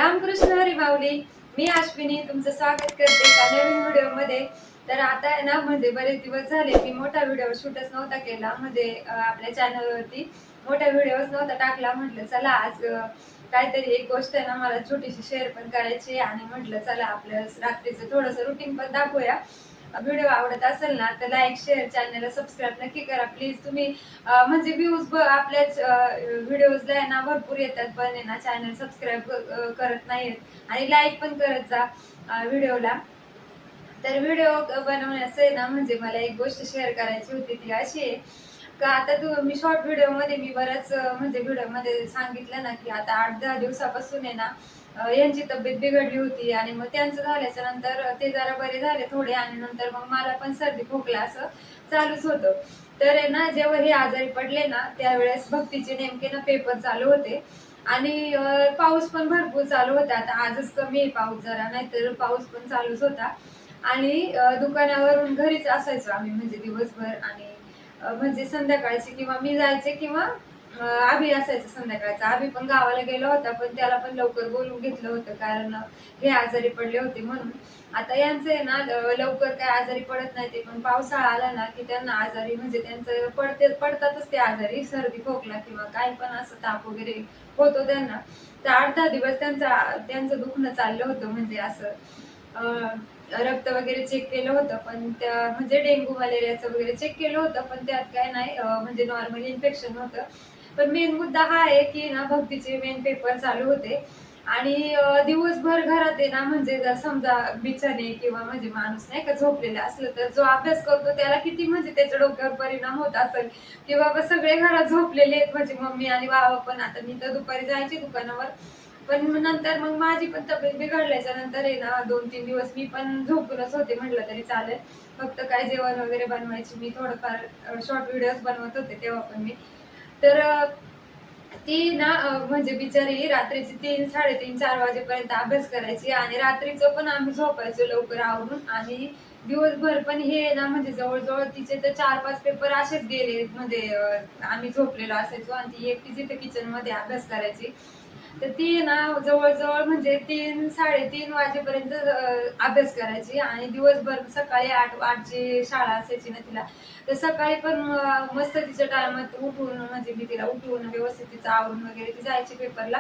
रामकृष्ण हरी माऊली. मी अश्विनी तुमचं स्वागत करते एका नवीन व्हिडिओमध्ये. तर आता आहे ना, म्हणजे बरेच दिवस झाले मी मोठा व्हिडिओ शूटच नव्हता केला, म्हणजे आपल्या चॅनलवरती मोठा व्हिडिओच नव्हता टाकला. म्हटलं चला आज काहीतरी एक गोष्ट आहे ना, मला छोटीशी शेअर पण करायची, आणि म्हटलं चला आपलं रात्रीचं थोडंसं रुटीन पण दाखवूया. व्हिडिओ आवडत असेल ना तर लाईक शेअर चॅनलला सबस्क्राईब नक्की करा प्लीज. तुम्ही म्हणजे व्ह्यूज आपल्याच व्हिडिओजला आहे ना भरपूर येतात, पण आहे ना चॅनल सबस्क्राईब करत नाहीत आणि लाईक पण करत जा व्हिडिओला. तर व्हिडिओ बनवण्याचं आहे ना, म्हणजे मला एक गोष्ट शेअर करायची होती. ती अशी आहे का आता मी शॉर्ट व्हिडिओ मध्ये मी बऱ्याच म्हणजे व्हिडिओ मध्ये सांगितलं ना की आता 8-10 दिवसापासून आहे ना यांची तब्येत बिघडली होती, आणि मग त्यांचं झाल्याच्या नंतर ते जरा बरे झाले थोडे, आणि नंतर मग मला पण सर्दी खोकला असं चालूच होतं. तर आहे ना, जेव्हा हे आजारी पडले ना त्यावेळेस भक्तीचे नेमके ना पेपर चालू होते, आणि पाऊस पण भरपूर चालू होता. आता आजच कमी आहे पाऊस जरा, नाहीतर पाऊस पण चालूच होता. आणि दुकानावरून घरीच असायचो आम्ही, म्हणजे दिवसभर, आणि म्हणजे संध्याकाळची किंवा मी जायचे किंवा आभी असायचं संध्याकाळचा. आभी पण गावाला गेला होता, पण त्याला पण लवकर बोलून घेतलं होतं, कारण हे आजारी पडले होते म्हणून. आता यांचं आहे ना लवकर काय आजारी पडत नाही ते, पण पावसाळा आला ना की त्यांना आजारी म्हणजे त्यांचं पडतातच ते आजारी, सर्दी खोकला किंवा काही पण असं ताप वगैरे होतो त्यांना. तर 8-10 दिवस त्यांचं दुखणं चाललं होतं, म्हणजे असं रक्त वगैरे चेक केलं होतं, पण त्या म्हणजे डेंग्यू मलेरियाचं वगैरे चेक केलं होतं, पण त्यात काय नाही म्हणजे नॉर्मल इन्फेक्शन होतं. पण मेन मुद्दा हा आहे की ना भक्तीचे मेन पेपर चालू होते, आणि दिवसभर घरात आहे ना, म्हणजे जर समजा बिचारे किंवा म्हणजे माणूस नाही का झोपलेला असलं, तर जो अभ्यास करतो त्याला किती म्हणजे त्याच्या डोक्यावर परिणाम होत असेल, की बाबा सगळे घरात झोपलेले आहेत, म्हणजे मम्मी आणि बाबा पण. आता मी तर दुपारी जायची दुकानावर, पण नंतर मग माझी पण तब्येत बिघडल्याच्या नंतर आहे ना 2-3 दिवस मी पण झोपूनच होते, म्हटलं तरी चालेल. फक्त काय जेवण वगैरे बनवायची मी थोडंफार शॉर्ट व्हिडिओज बनवत होते तेव्हा पण मी. तर ती ना म्हणजे बिचारी रात्रीची 3-3:30-4 वाजेपर्यंत अभ्यास करायची, आणि रात्रीचं पण आम्ही झोपायचो लवकर आवरून, आणि दिवसभर पण हे ना म्हणजे जवळजवळ तिचे तर 4-5 पेपर असेच गेले, म्हणजे आम्ही झोपलेलो असायचो, आणि ती एकटी तिथे किचन मध्ये अभ्यास करायची. तर ती ना जवळजवळ म्हणजे 3-3:30 वाजेपर्यंत अभ्यास करायची, आणि दिवसभर सकाळी 8ची शाळा असायची ना तिला. तर सकाळी पण मस्त तिच्या टायमात उठून, म्हणजे मी तिला उठवून व्यवस्थित तिचं आवरून वगैरे ती जायची पेपरला.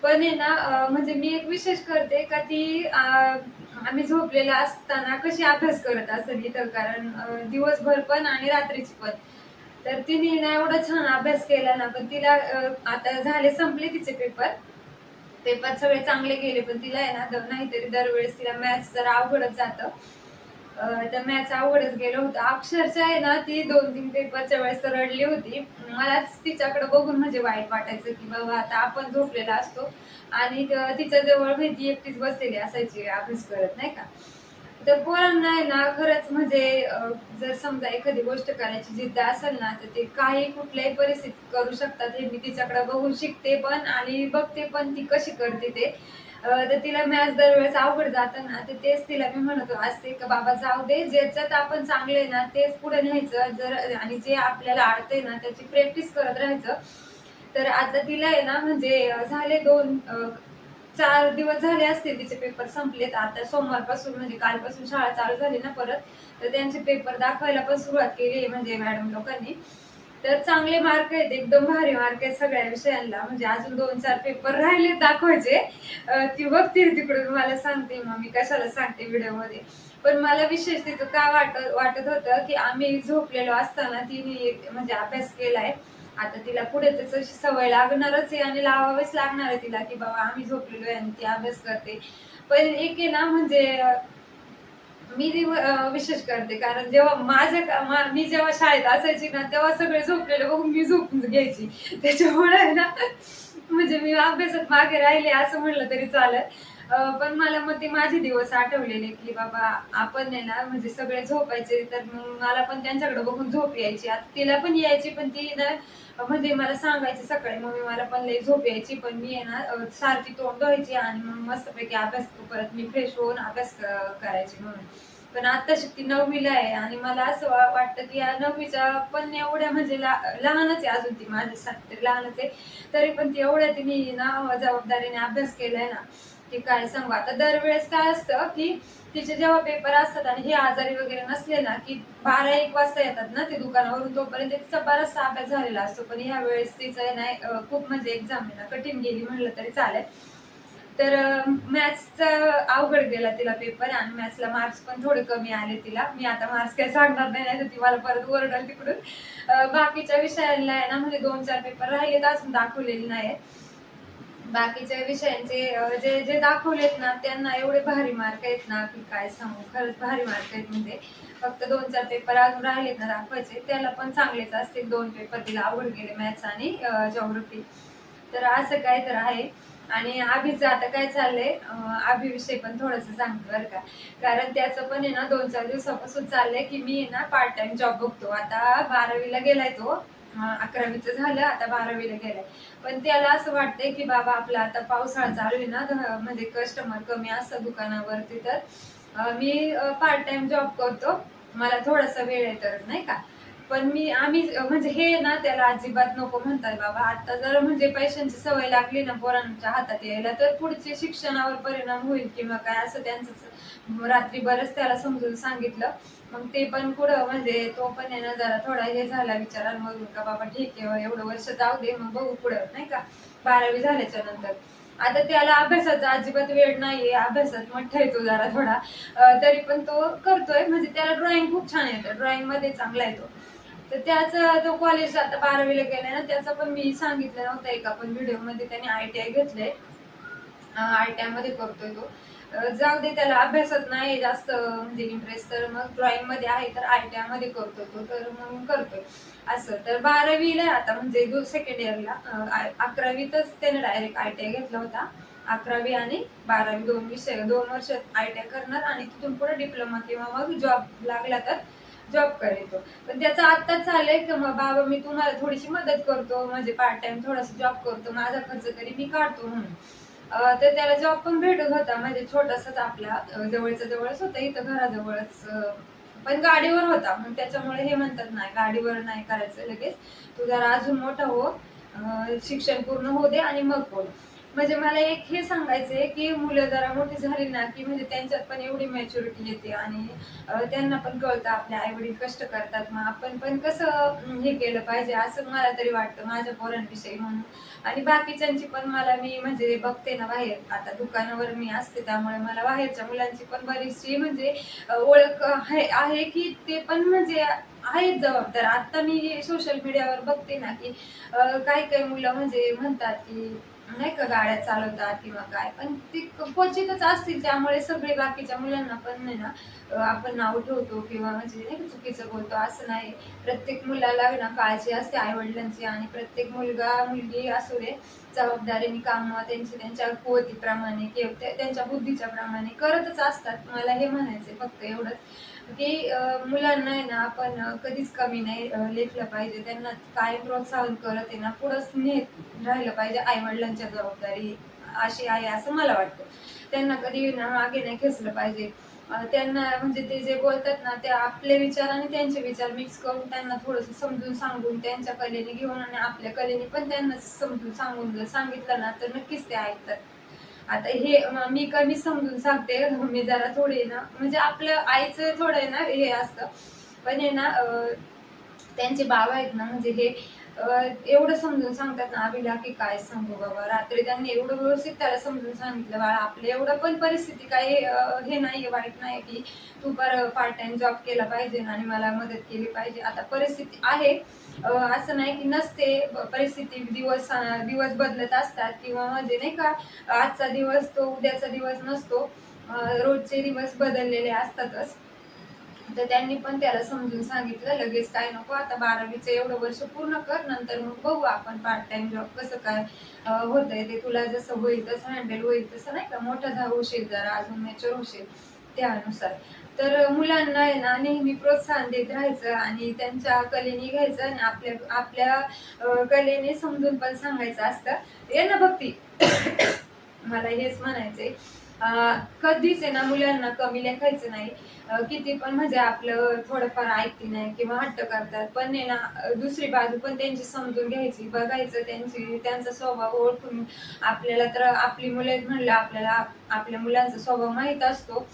पण आहे ना म्हणजे मी एक विशेष करते का ती आम्ही झोपलेला असताना कशी अभ्यास करत असेल इथं, कारण दिवसभर पण आणि रात्रीची पण. तर तिने ना एवढा छान अभ्यास केला ना, पण तिला आता झाले संपले तिचे पेपर. पेपर सगळे चांगले गेले, पण तिला आहे ना नाहीतरी दरवेळेस तिला मॅथ्स जरा अवघडच जातं. तर मॅथ्स अवघडच गेलं होतं. अक्षरशः आहे ना ती 2-3 पेपरच्या वेळेस तर रडली होती. मलाच तिच्याकडे बघून म्हणजे वाईट वाटायचं, की बाबा आता आपण झोपलेला असतो आणि तिच्या जवळ ती एकटीच बसलेली असायची अभ्यास करत, नाही का. तर पोरांना आहे ना खरंच म्हणजे जर समजा एखादी गोष्ट करायची जिद्द असेल ना, तर ते काही कुठल्याही परिस्थितीत करू शकतात. हे मी तिच्याकडे बघून शिकते पण, आणि बघते पण ती कशी करते ते. तर तिला मॅथ्स दरवेळेस अवघड जातं ना, तर तेच तिला मी म्हणत असते की बाबा जाऊ दे, ज्याच्यात आपण चांगले ना तेच पुढे न्यायचं, जर आणि जे आपल्याला अडतंय ना त्याची प्रॅक्टिस करत राहायचं. तर आता तिला आहे ना म्हणजे झाले 4 दिवस झाले असतील तिचे पेपर संपलेत. आता सोमवारपासून म्हणजे कालपासून शाळा चालू झाली ना परत, तर त्यांचे पेपर दाखवायला पण सुरुवात केली आहे म्हणजे मॅडम लोकांनी. तर चांगले मार्क आहेत, एकदम भारी मार्क आहेत सगळ्या विषयांना. म्हणजे अजून 2-4 पेपर राहिले दाखवायचे. ती बघते तिकडून मला सांगते, मग मी कशाला सांगते व्हिडिओमध्ये. पण मला विशेष तिचं का वाटत होतं की आम्ही झोपलेलो असताना तिने म्हणजे अभ्यास केलाय. आता तिला पुढे त्याची सवय लागणारच आहे, आणि लावावीच लागणार आहे तिला, की बाबा आम्ही झोपलेलो आहे आणि ती अभ्यास करते. पण एक आहे ना म्हणजे मी ती विशेष करते, कारण जेव्हा मी जेव्हा शाळेत असायची ना तेव्हा सगळे झोपलेले बघून मी झोपून घ्यायची. त्याच्यामुळे आहे ना म्हणजे मी अभ्यासात मागे राहिले असं म्हणलं तरी चालेल. पण मला मग ते माझे दिवस आठवलेले, की बाबा आपण आहे ना म्हणजे सगळे झोपायचे, तर मग मला पण त्यांच्याकडे बघून झोप यायची. आता तिला पण यायची, पण ती ना म्हणजे मला सांगायची सकाळी, मम्मी मला पण लई झोप यायची, पण मी आहे ना सारखी तोंड धुवायची आणि मग मस्तपैकी अभ्यास परत मी फ्रेश होऊन अभ्यास करायची म्हणून. पण आता ती 9वीला आहे आणि मला असं वाटतं की या 9वीच्या पण एवढ्या म्हणजे लहानच आहे अजून ती माझ्यासाठी तरी लहानच आहे, तरी पण ती एवढ्या तिने ना जबाबदारीने अभ्यास केलाय ना की काय सांगू. आता दरवेळेस काय असतं की तिचे जेव्हा पेपर असतात आणि हे आजारी वगैरे नसले ना की 12-1 वाजता येतात ना ते दुकानावरून, तोपर्यंत तिचा बराचसा अभ्यास झालेला असतो. पण ह्या वेळेस तिचं नाही खूप म्हणजे एक्झाम आहे ना कठीण गेली म्हणलं तरी चालेल. तर मॅथ्सचा अवघड गेला तिला पेपर आणि मॅथ्सला मार्क्स पण थोडे कमी आले तिला. मी आता मार्क्स काही सांगणार नाही तर ती मला परत ओरडल तिकडून. बाकीच्या विषयांना आहे ना म्हणजे 2-4 पेपर राहिलेत अजून दाखवलेले नाही. बाकीच्या विषयांचे जे जे दाखवलेत ना त्यांना एवढे भारी मार्क आहेत ना की काय सांगू, खरंच भारी मार्क आहेत. म्हणजे फक्त 2-4 पेपर अजून राहिलेत ना दाखवायचे, त्याला पण चांगलेच असतील. 2 पेपर तिला अवघड गेले, मॅथ्स आणि जिओग्राफी. तर असं काय तर आहे. आणि अभिचं आता काय चाललंय, अभिविषयी पण थोडस सांगतो बरं का. कारण त्याचं पण आहे ना 2-4 दिवसापासून चाललंय की मी आहे ना पार्ट टाइम जॉब बघतो. आता 12वीला गेलाय तो, 11वीचं झालं, आता 12वीला गेलाय. पण त्याला असं वाटतंय की बाबा आपला आता पावसाळा चालू आहे ना, म्हणजे कस्टमर कमी असतं दुकानावरती, तर मी पार्ट टाइम जॉब करतो, मला थोडासा वेळ आहे तर नाही का. पण आम्ही म्हणजे हे ना त्याला अजिबात नको म्हणतात बाबा. आता जर म्हणजे पैशांची सवय लागली ना पोरांच्या हातात यायला तर पुढचे शिक्षणावर परिणाम होईल किंवा काय असं त्यांचं रात्री बरंच त्याला समजून सांगितलं. मग ते पण पुढं म्हणजे तो पण आहे ना जरा थोडा हे झाला विचारांमधून का बाबा ठीक आहे एवढं वर्ष जाऊ दे मग बघू पुढं नाही का 12वी झाल्याच्या नंतर. आता त्याला अभ्यासाचा अजिबात वेळ नाहीये, अभ्यासात मोठा येतो जरा थोडा, तरी पण तो करतोय. म्हणजे त्याला ड्रॉइंग खूप छान येतं, ड्रॉइंग मध्ये चांगला येतो. तर त्याचं तो कॉलेज आता 12वीला गेलाय ना, त्याचं पण मी सांगितलं नव्हतं एका पण व्हिडिओ मध्ये, त्याने ITI घेतलंय, ITI मध्ये करतोय तो. जाऊ दे त्याला अभ्यासात नाही जास्त म्हणजे इंटरेस्ट, तर मग ड्रॉइंग मध्ये आहे तर ITI मध्ये करतो तो, तर मग करतोय असं. तर 12वीला आता म्हणजे सेकंड इयरला, 11वीतच त्याने डायरेक्ट ITI घेतला होता. 11वी आणि 12वी 2 विषय 2 वर्ष ITI करणार आणि तिथून पुढे डिप्लोमा किंवा मग जॉब लागला तर जॉब करायचो. पण त्याचं आत्ताच झालंय की मग बाबा मी तुम्हाला थोडीशी मदत करतो, म्हणजे पार्ट टाइम थोडासा जॉब करतो, माझा खर्च तरी मी काढतो म्हणून. तर त्याला जॉब पण भेटत होता, म्हणजे छोटासाच आपला जवळचा जवळच होता इथं घराजवळच, पण गाडीवर होता. मग त्याच्यामुळे हे म्हणतात नाही गाडीवर नाही करायचं लगेच, तू जरा अजून मोठा हो, शिक्षण पूर्ण होऊ दे आणि मग बोल. म्हणजे मला एक हे सांगायचंय की मुलं जरा मोठी झाली ना की म्हणजे त्यांच्यात पण एवढी मॅच्युरिटी येते आणि त्यांना पण कळतं आपले आई वडील कष्ट करतात, मग आपण पण कसं हे केलं पाहिजे असं मला तरी वाटतं माझ्या पोरांविषयी म्हणून. आणि बाकीच्यांची पण मला मी म्हणजे बघते ना बाहेर, आता दुकानावर मी असते त्यामुळे मला बाहेरच्या मुलांची पण बरीचशी म्हणजे ओळख आहे की ते पण म्हणजे आहेत जबाबदार. आता मी सोशल मीडियावर बघते ना की काही काही मुलं म्हणजे म्हणतात की नाही का गाड्या चालवतात किंवा काय, पण ते क्वचितच असतील, त्यामुळे सगळे बाकीच्या मुलांना पण नाही ना आपण नाव ठेवतो किंवा म्हणजे नाही का चुकीचं बोलतो असं नाही. प्रत्येक मुलाला ना काळजी असते आई वडिलांची, आणि प्रत्येक मुलगा मुलगी असू दे जबाबदारीने काम त्यांची त्यांच्या कुवतीप्रमाणे किंवा त्यांच्या बुद्धीच्या प्रमाणे करतच असतात. मला हे म्हणायचंय फक्त एवढंच की मुलांना आहे ना आपण कधीच कमी नाही लेखलं पाहिजे, त्यांना कायम प्रोत्साहन करत आहे ना पुढंच नेत राहिलं पाहिजे. आई वडिलांच्या जबाबदारी अशी आहे असं मला वाटतं. त्यांना कधी ना मागे नाही खेचलं पाहिजे. त्यांना म्हणजे ते जे बोलतात ना ते आपले विचार आणि त्यांचे विचार मिक्स करून त्यांना थोडंसं समजून सांगून त्यांच्या कलेने घेऊन आणि आपल्या कलेने पण त्यांना समजून सांगून जर सांगितलं ना तर नक्कीच ते ऐकतात. आता हे मी कमी समजून सांगते, मी जरा थोडी ना म्हणजे आपलं आईचं थोडं आहे ना हे असतं, पण आहे ना त्यांचे बाबा आहेत ना म्हणजे हे एवढं समजून सांगतात ना अभिला की काय सांगू बाबा. रात्री त्यांनी एवढं व्यवस्थित त्याला समजून सांगितलं बाळा आपलं एवढं पण परिस्थिती काही हे नाहीये वाईट नाही की तू पार्ट टाइम जॉब केला पाहिजे आणि मला मदत केली पाहिजे. आता परिस्थिती आहे, असं नाही की नसते परिस्थिती, दिवस दिवस बदलत असतात किंवा म्हणजे नाही का आजचा दिवस तो उद्याचा दिवस नसतो, रोजचे दिवस बदललेले असतातच. तर त्यांनी पण त्याला समजून सांगितलं लगेच काय नको, आता 12वीचं एवढं वर्ष पूर्ण कर, नंतर मग बघू आपण पार्ट टाइम जॉब कसं काय होतंय ते, तुला जसं होईल तसं हँडल होईल तसं नाही का, मोठा होशील जरा अजून मॅच्युअर होशील त्यानुसार. तर मुलांना आहे ना नेहमी प्रोत्साहन देत राहायचं आणि त्यांच्या कलेने घ्यायचं आणि आपल्या आपल्या कलेने समजून पण सांगायचं असतं. ये ना भक्ती मला हेच म्हणायचंय कधीच आहे ना मुलांना कमी लेखायचं नाही. किती पण म्हणजे आपलं थोडंफार ऐकते नाही किंवा हट्ट करतात, पण आहे ना दुसरी बाजू पण त्यांची समजून घ्यायची, बघायचं त्यांचा स्वभाव ओळखून. आपल्याला तर आपली मुलं आहेत म्हणलं, आपल्याला आपल्या मुलांचा स्वभाव माहीत असतो.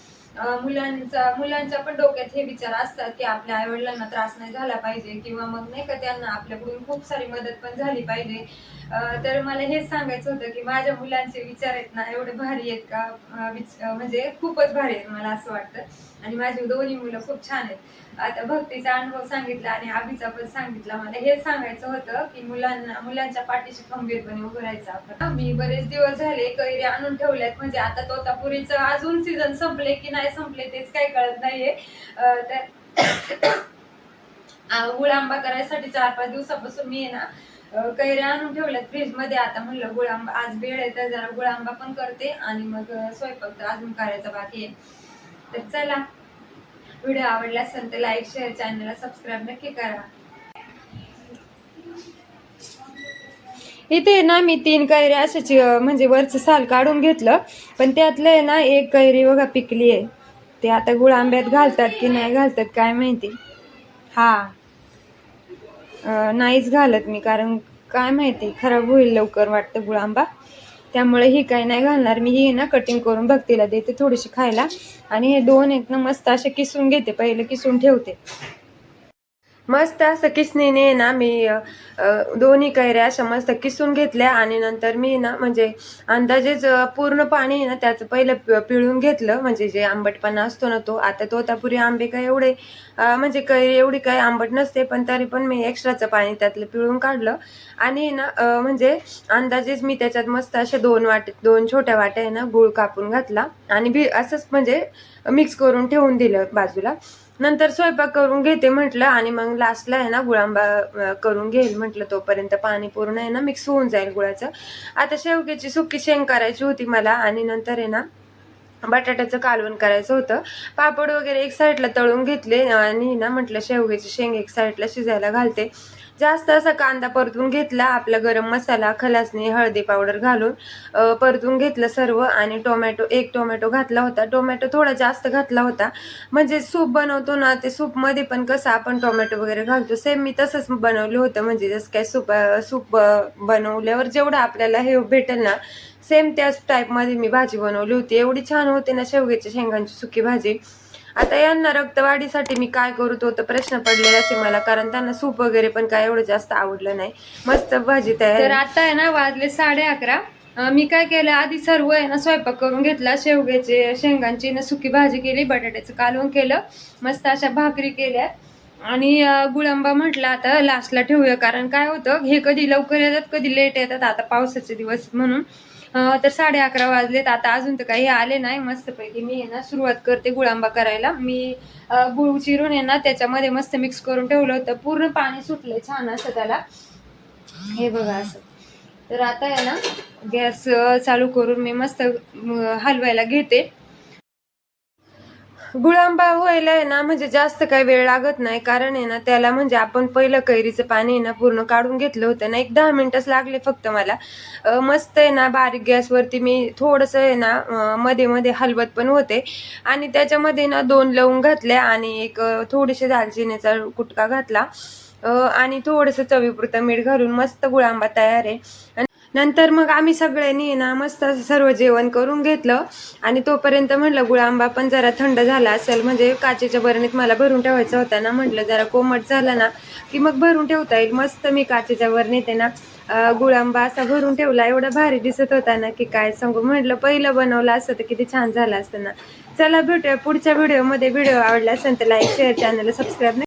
मुलांच्या पण डोक्यात हे विचार असतात की आपल्या आई वडिलांना त्रास नाही झाला पाहिजे, किंवा मग नाही का त्यांना आपल्याकडून खूप सारी मदत पण झाली पाहिजे. तर मला हेच सांगायचं होतं की माझ्या मुलांचे विचार आहेत ना एवढे भारी आहेत का, म्हणजे खूपच भारी आहेत मला असं वाटतं. आणि माझी दोन्ही मुलं खूप छान आहेत. आता भक्तीचा अनुभव सांगितला आणि अभिचा पण सांगितला. मला हेच सांगायचं होतं की मुलांच्या पाठीशी खंबीरपणे उभं राहायचं आपण. मी बरेच दिवस झाले कैरी आणून ठेवल्यात, म्हणजे आता तोतापुरीचं अजून सीझन संपले की नाही संपले तेच काही कळत नाहीये. तर गुळ आंबा करायसाठी 4-5 दिवसापासून मी आहे ना कैऱ्या आणून ठेवल्यात फ्रीज मध्ये. आता म्हणलं गुळ आंबा आज वेळ आहे तर जरा गुळ आंबा पण करते आणि मग स्वयंपाक तर अजून करायचा बाकी आहे. तर चला, व्हिडिओ आवडला असेल तर लाईक शेअर, चॅनलला सबस्क्राईब नक्की करा. इथे ना मी 3 कैऱ्या अशाच म्हणजे वरचं साल काढून घेतलं, पण त्यातलं आहे ना एक कैरी बघा पिकली आहे. ते आता गुळ आंब्यात घालतात की नाही घालतात काय माहिती. हा, नाहीच घालत मी, कारण काय माहिती खराब होईल लवकर वाटतं गुळ आंबा. त्यामुळे ही काही नाही घालणार मी. ही ना कटिंग करून भक्तीला देते थोडीशी खायला. आणि हे 2 आहेत ना मस्त असे किसून घेते, पहिले किसून ठेवते. मस्त असं किसणीने ना मी दोन्ही कैऱ्या अशा मस्त किसून घेतल्या. आणि नंतर मी ना म्हणजे अंदाजेच पूर्ण पाणी ना त्याचं पहिलं पिळून घेतलं, म्हणजे जे आंबटपणा असतो ना तो. आता तोतापुरी आंबे काय एवढे म्हणजे कैरी एवढी काही आंबट नसते, पण तरी पण मी एक्स्ट्राचं पाणी त्यातलं पिळून काढलं. आणि ना म्हणजे अंदाजेच मी त्याच्यात मस्त अशा 2 छोट्या वाट्या आहे ना गूळ कापून घातला आणि असंच म्हणजे मिक्स करून ठेवून दिलं बाजूला. नंतर स्वयंपाक करून घेते म्हटलं, आणि मग लास्टला आहे ना गुळांबा करून घेईल म्हटलं, तोपर्यंत पाणी पूर्ण आहे ना मिक्स होऊन जाईल गुळाचं. आता शेवग्याची सुकी शेंग करायची होती मला, आणि नंतर आहे ना बटाट्याचं कालवण करायचं होतं. पापड वगैरे एक साईडला तळून घेतले, आणि ना म्हटलं शेवग्याची शेंग एक साईडला शिजायला घालते. जास्त असा कांदा परतून घेतला, आपला गरम मसाला, खलासणी, हळदी पावडर घालून परतून घेतलं सर्व. आणि एक टोमॅटो घातला होता. टोमॅटो थोडा जास्त घातला होता, म्हणजे सूप बनवतो ना ते सूपमध्ये पण कसं आपण टोमॅटो वगैरे घालतो, सेम मी तसंच बनवलं होतं. म्हणजे जसं काय सूप बनवल्यावर जेवढं आपल्याला हे भेटेल ना, सेम त्याच टाईपमध्ये मी भाजी बनवली होती. एवढी छान होते ना शेवग्याच्या शेंगांची सुकी भाजी. आता यांना रक्तवाढीसाठी मी काय करू तो तर प्रश्न पडलेला असे मला, कारण त्यांना सूप वगैरे पण काय एवढं जास्त आवडलं नाही. मस्त भाजी तयार. तर आता आहे ना वाजले 11:30. मी काय केलं, आधी सर्व आहे ना स्वयंपाक करून घेतला. शेवग्याचे शेंगांची ना सुकी भाजी केली, बटाट्याचं कालवण केलं, मस्त अशा भाकरी केल्या. आणि गुळांबा म्हटलं आता लास्टला ठेवूया, कारण काय होतं हे कधी लवकर येतात कधी लेट येतात, आता पावसाचे दिवस म्हणून. तर 11:30 वाजलेत, आता अजून तर काही आले नाही. मस्तपैकी मी आहे ना सुरुवात करते गुळांबा करायला. मी गुळ चिरून आहे ना त्याच्यामध्ये मस्त मिक्स करून ठेवलं होतं, पूर्ण पाणी सुटलंय छान असं त्याला, हे बघा असं. तर आता आहे ना गॅस चालू करून मी मस्त हलवायला घेते. गुळांबा व्हायला आहे ना म्हणजे जास्त काही वेळ लागत नाही, कारण आहे ना त्याला म्हणजे आपण पहिलं कैरीचं पाणी आहे ना पूर्ण काढून घेतलं होतं ना, 1-10 मिनिटच लागले फक्त मला. मस्त आहे ना बारीक गॅसवरती मी थोडंसं आहे ना मध्ये मध्ये हलवत पण होते. आणि त्याच्यामध्ये ना 2 लवंग घातल्या आणि एक थोडीशी दालचिनीचा कुटका घातला, आणि थोडंसं चवीपुरतं मीठ घालून मस्त गुळांबा तयार आहे. नंतर मग आम्ही सगळ्यांनी ना मस्त सर्व जेवण करून घेतलं. आणि तोपर्यंत म्हटलं गुळांबा पण जरा थंड झाला असेल, म्हणजे काचेच्या बरणीत मला भरून ठेवायचा होता ना, म्हटलं जरा कोमट झाला ना की मग भरून ठेवता येईल. मस्त मी काचेच्या बरणीत आहे ना गुळांबा असा भरून ठेवला. एवढा भारी दिसत होता ना की काय सांगू, म्हटलं पहिलं बनवलं असतं तर किती छान झालं असतं ना. चला भेटूया पुढच्या व्हिडिओमध्ये. व्हिडिओ आवडला असेल तर लाईक शेअर, चॅनलला सबस्क्राईब